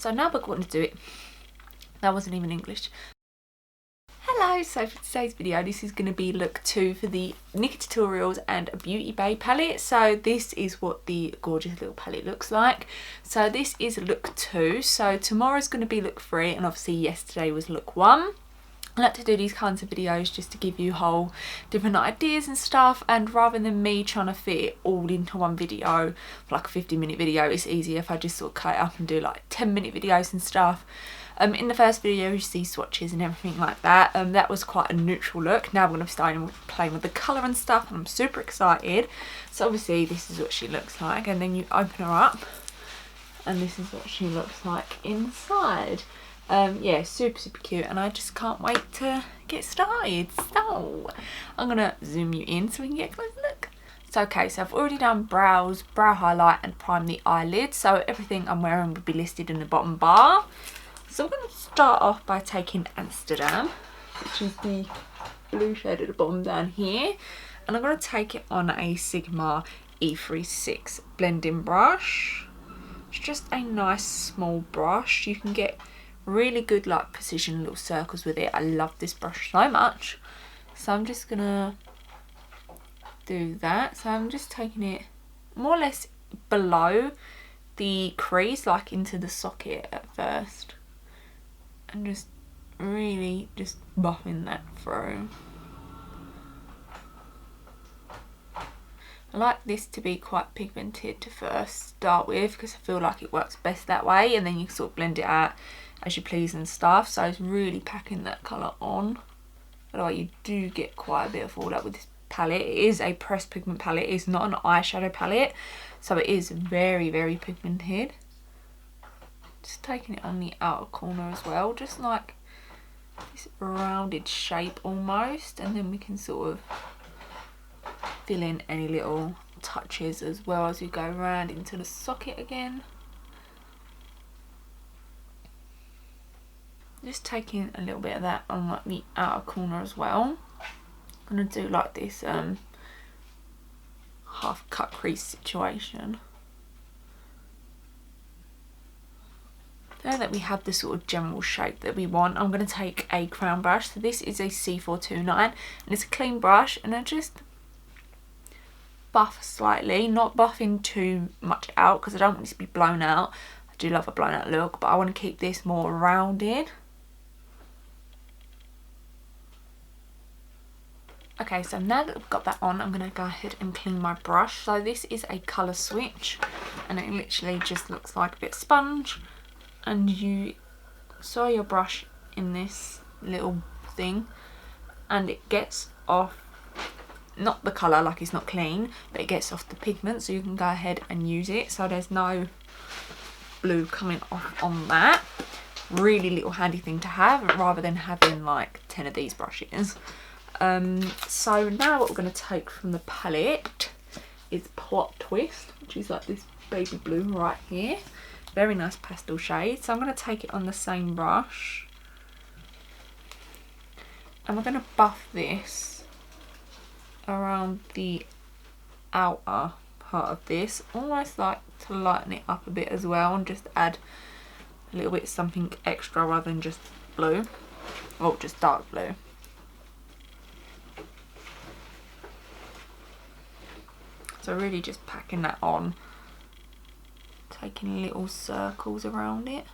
So now we're going to do it. That wasn't even English. Hello, so for today's video, this is going to be look 2 for the NikkieTutorials and a Beauty Bay palette. So this is what the gorgeous little palette looks like. So this is look 2. So tomorrow's going to be look 3, and obviously yesterday was look 1. I like to do these kinds of videos just to give you whole different ideas and stuff, and rather than me trying to fit it all into one video for like a 50-minute video, it's easier if I just sort of cut it up and do like 10-minute videos and stuff. In the first video you see swatches and everything like that. That was quite a neutral look. Now we're going to be starting playing with the colour and stuff, and I'm super excited. So obviously this is what she looks like, and then you open her up and this is what she looks like inside. Yeah, super cute, and I just can't wait to get started. So I'm gonna zoom you in so we can get a close look. So okay, so I've already done brows, brow highlight and prime the eyelids, so everything I'm wearing will be listed in the bottom bar. So I'm going to start off by taking Amsterdamn, which is the blue shade at the bottom down here, and I'm going to take it on a Sigma E36 blending brush. It's just a nice small brush. You can get really good like precision little circles with it. I love this brush so much. So I'm just gonna do that. So I'm just taking it more or less below the crease, like into the socket at first, and just really just buffing that through. I like this to be quite pigmented to first start with, because I feel like it works best that way, and then you can sort of blend it out as you please and stuff. So it's really packing that colour on. But you do get quite a bit of fallout with this palette. It is a pressed pigment palette. It's not an eyeshadow palette, so it is very pigmented. Just taking it on the outer corner as well, just like this rounded shape almost, and then we can sort of fill in any little touches as well as we go around into the socket again. Just taking a little bit of that on like the outer corner as well. I'm going to do like this half cut crease situation. Now that we have the sort of general shape that we want, I'm going to take a crown brush. So this is a C429 and it's a clean brush, and I just buff slightly, not buffing too much out because I don't want this to be blown out. I do love a blown out look, but I want to keep this more rounded. Okay, so now that we've got that on, I'm going to go ahead and clean my brush. So this is a colour switch, and it literally just looks like a bit of sponge, and you soil your brush in this little thing and it gets off, not the colour, like it's not clean, but it gets off the pigment, so you can go ahead and use it. So there's no blue coming off on that. Really little handy thing to have rather than having like 10 of these brushes. So now what we're going to take from the palette is Plot Twist, which is like this baby blue right here. Very nice pastel shade. So I'm going to take it on the same brush, and we're going to buff this around the outer part of this, almost like to lighten it up a bit as well, and just add a little bit of something extra rather than just blue, or just dark blue. So really just packing that on, taking little circles around it.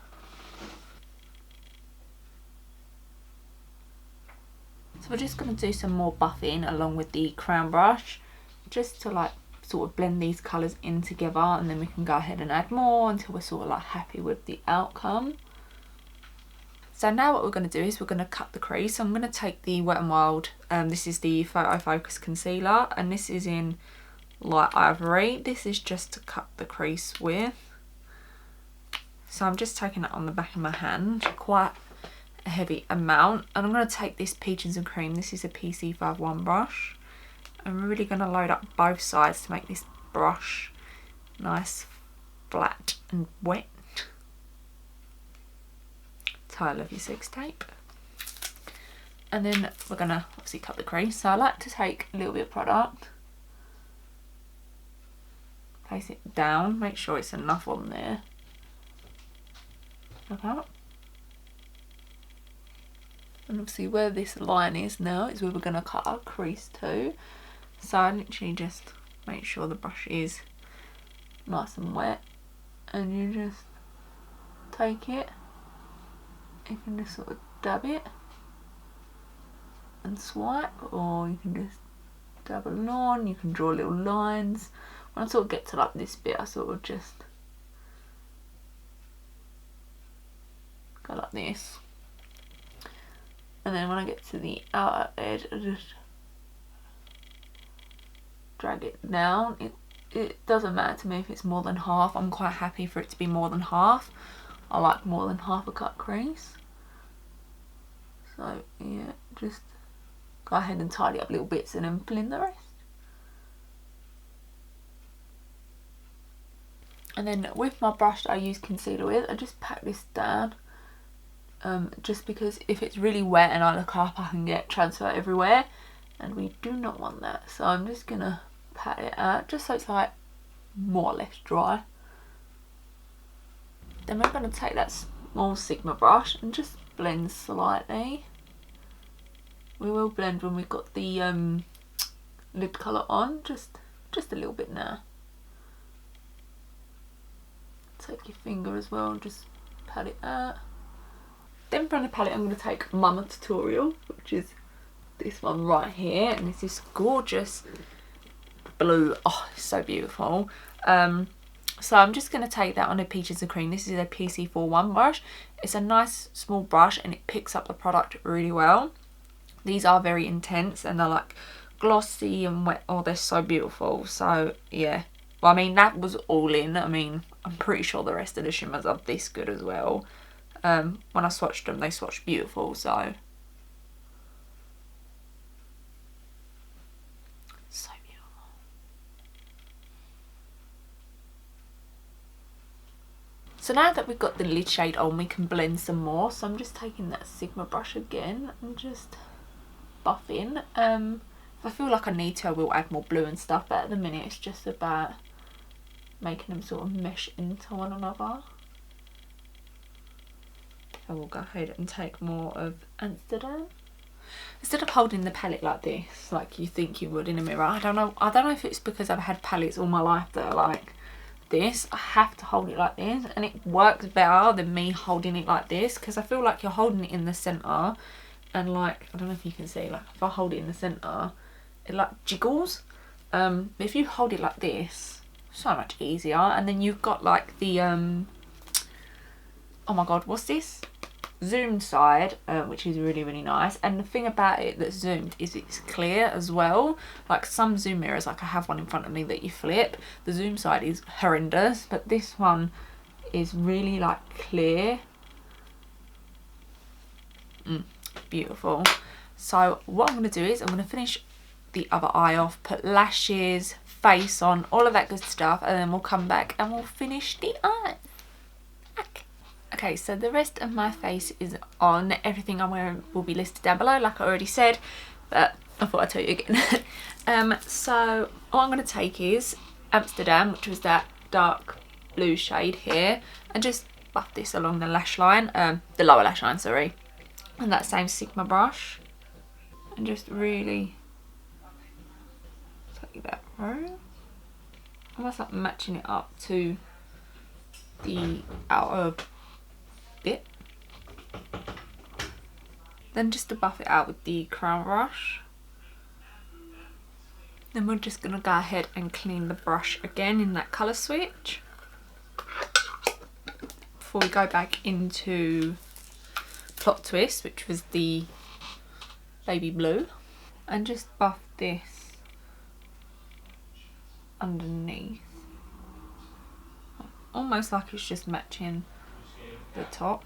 So we're just going to do some more buffing along with the crown brush, just to like sort of blend these colours in together, and then we can go ahead and add more until we're sort of like happy with the outcome. So now what we're going to do is we're going to cut the crease. So I'm going to take the Wet n Wild, this is the Photo Focus Concealer, and this is in light ivory. This is just to cut the crease with. So I'm just taking it on the back of my hand, quite a heavy amount, and I'm going to take this Peaches and Cream. This is a PC51 brush. I'm really going to load up both sides to make this brush nice, flat and wet. So I love your 6 tape. And then we're going to obviously cut the crease. So I like to take a little bit of product, place it down, make sure it's enough on there, like that. And obviously where this line is now is where we're going to cut our crease to. So I literally just make sure the brush is nice and wet, and you just take it, you can just sort of dab it and swipe, or you can just dab it on, you can draw little lines. When I sort of get to like this bit, I sort of just go like this, and then when I get to the outer edge, I just drag it down. It doesn't matter to me if it's more than half. I'm quite happy for it to be more than half. I like more than half a cut crease. So yeah, just go ahead and tidy up little bits and then fill in the rest. And then with my brush that I use concealer with, I just pat this down. Just because if it's really wet and I look up, I can get transfer everywhere, and we do not want that. So I'm just gonna pat it out just so it's like more or less dry. Then we're going to take that small Sigma brush and just blend slightly. We will blend when we've got the lid colour on, just a little bit now. Take your finger as well and just pat it out. Then from the palette I'm going to take Mama Tutorial, which is this one right here, and it's this gorgeous blue. Oh, it's so beautiful. So I'm just going to take that on a Peaches and Cream. This is a PC41 brush. It's a nice small brush and it picks up the product really well. These are very intense and they're like glossy and wet. Oh, they're so beautiful. So yeah, well, I mean, that was all in. I mean, I'm pretty sure the rest of the shimmers are this good as well. When I swatched them, they swatched beautiful. So So now that we've got the lid shade on, we can blend some more. So I'm just taking that Sigma brush again and just buffing. If I feel like I need to, I will add more blue and stuff, but at the minute it's just about making them sort of mesh into one another. I will go ahead and take more of Amsterdamn. Instead of holding the palette like this, like you think you would in a mirror, I don't know if it's because I've had palettes all my life that are like this. I have to hold it like this, and it works better than me holding it like this, because I feel like you're holding it in the centre, and like, I don't know if you can see, like if I hold it in the centre, it like jiggles. But if you hold it like this, so much easier. And then you've got like the oh my god, what's this? Zoomed side, which is really, really nice. And the thing about it that's zoomed is it's clear as well. Like some zoom mirrors, like I have one in front of me that you flip, the zoom side is horrendous, but this one is really like clear. Beautiful. So what I'm going to do is I'm going to finish the other eye off, put lashes, face on, all of that good stuff, and then we'll come back and we'll finish the eye. Okay, so the rest of my face is on. Everything I'm wearing will be listed down below, like I already said, but I thought I'd tell you again. So what I'm going to take is Amsterdamn, which was that dark blue shade here, and just buff this along the lash line, the lower lash line, sorry, and that same Sigma brush, and just really take that through, almost like matching it up to the outer bit. Then just to buff it out with the crown brush. Then we're just going to go ahead and clean the brush again in that colour switch before we go back into Plot Twist, which was the baby blue, and just buff this underneath, almost like it's just matching the top.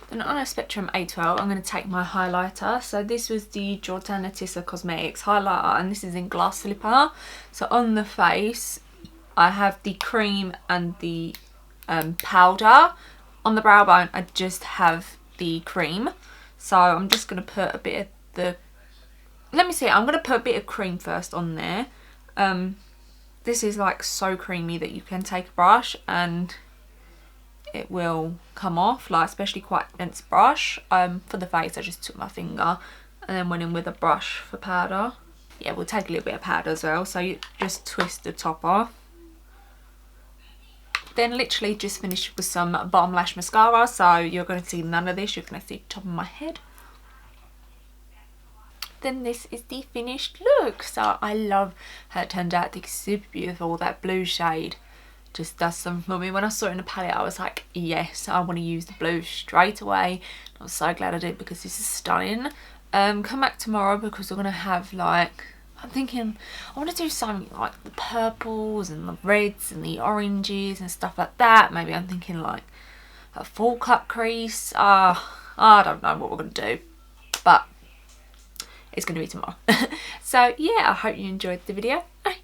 Then on a Spectrum A12, I'm going to take my highlighter. So this was the Jordana Tissa Cosmetics highlighter, and this is in Glass Slipper. So on the face, I have the cream and the powder. On the brow bone, I just have the cream. So I'm just going to put a bit of the... Let me see, I'm going to put a bit of cream first on there. This is like so creamy that you can take a brush and will come off, like especially quite dense brush. For the face I just took my finger and then went in with a brush for powder. Yeah, we'll take a little bit of powder as well, so you just twist the top off. Then literally just finished with some Balm Lash Mascara, so you're going to see none of this, you're going to see the top of my head. Then this is the finished look. So I love how it turned out. It's super beautiful. That blue shade just does something for me. When I saw it in the palette, I was like, yes, I want to use the blue straight away. I'm so glad I did, because this is stunning. Come back tomorrow because we're going to have, like, I'm thinking I want to do something like the purples and the reds and the oranges and stuff like that. Maybe I'm thinking like a full cut crease. I don't know what we're going to do, but it's going to be tomorrow. So yeah, I hope you enjoyed the video. I